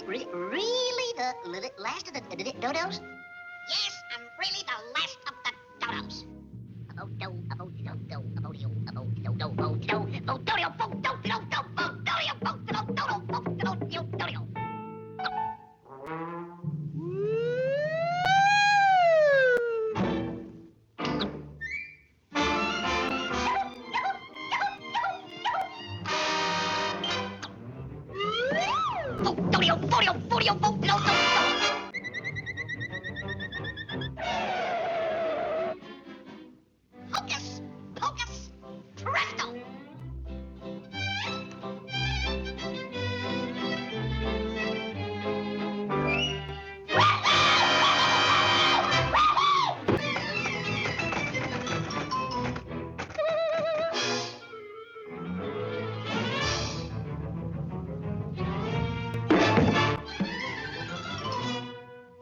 Really the last of the dodos? Yes, I'm really the last of the dodos. Hocus pocus presto!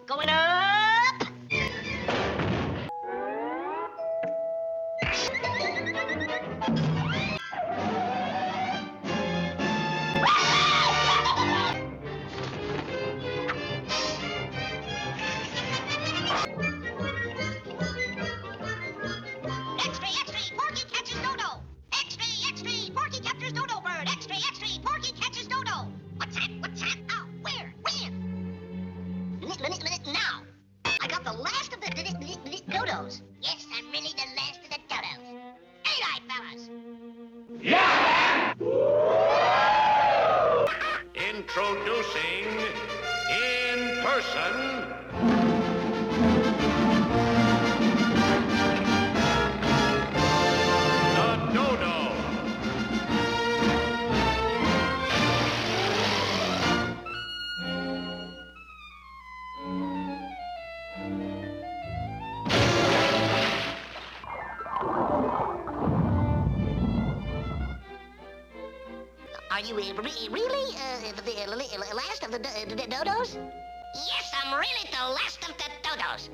Going up! X-ray, X-ray, Porky catches dodo! X-ray, X-ray, Porky captures dodo bird! X-ray, X-ray, Porky catches dodo! What's that? What's that? Oh, where? When? Now! I got the last of the dodos. Yes, I'm really the last of the dodos. Ain't I, fellas? Introducing in person the dodo. Are you really the last of the dodos? Yes, I'm really the last of the dodos.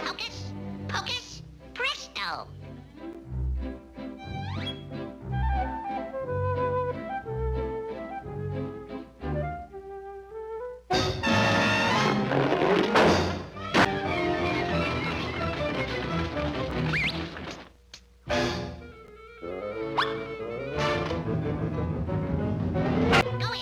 Hocus pocus presto! Going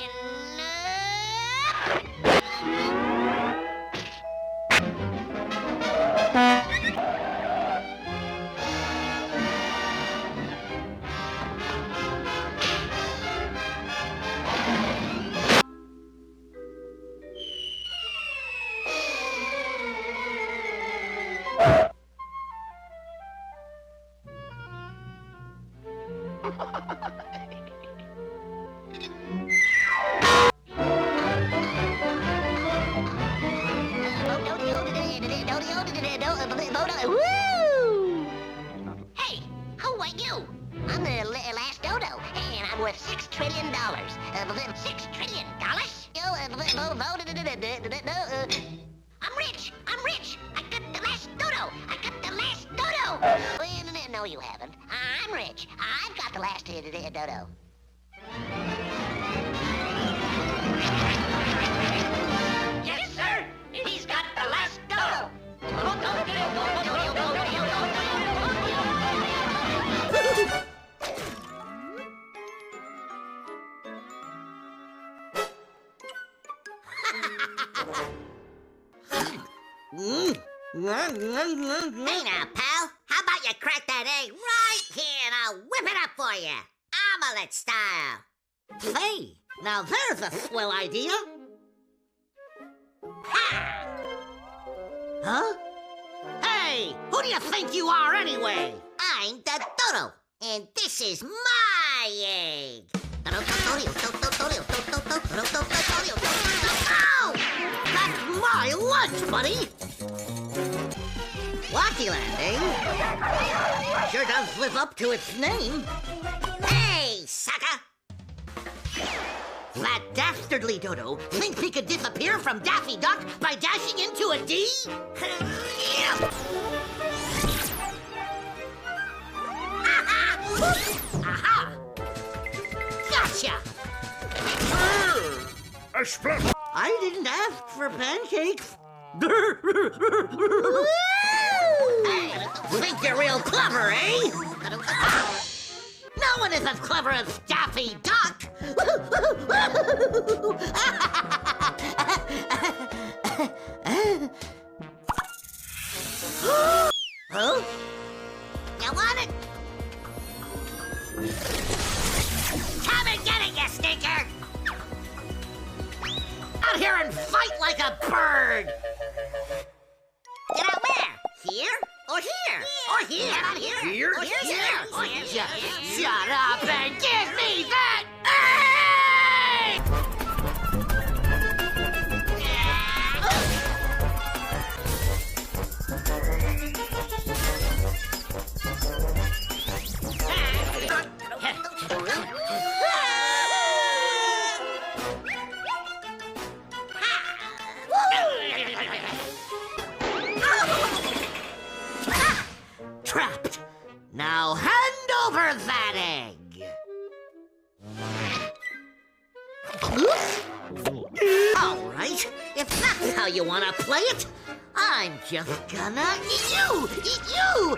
Woo! Hey, who are you? I'm the last dodo, and I'm worth $6 trillion. $6 trillion? I'm rich! I'm rich! I got the last dodo! I got the last dodo! No, you haven't. I'm rich. I've got the last dodo. Yes, sir! He's got the last dodo! Hey now, pal. How about you crack that egg right here and I'll whip it up for you? Omelet style. Hey, now there's a swell idea. Ha! Huh? Hey, who do you think you are anyway? I'm the dodo, and this is my egg. Ow! That's my lunch, buddy. What? Wacky eh? Sure does live up to its name. Hey, sucker! That dastardly dodo thinks he could disappear from Daffy Duck by dashing into a D? Aha! Gotcha! I didn't ask for pancakes. Hey, think you're real clever, eh? No one is as clever as Daffy Duck. Huh? You want it? Come and get it, you stinker! Out here and fight like a bird. Get out where? Here or here? Or here? Get out here. Here? Or here. Or here. Shut up and give me that Trapped. Now hand over that egg. All right, if that's how you want to play it, I'm just gonna eat you! Eat you!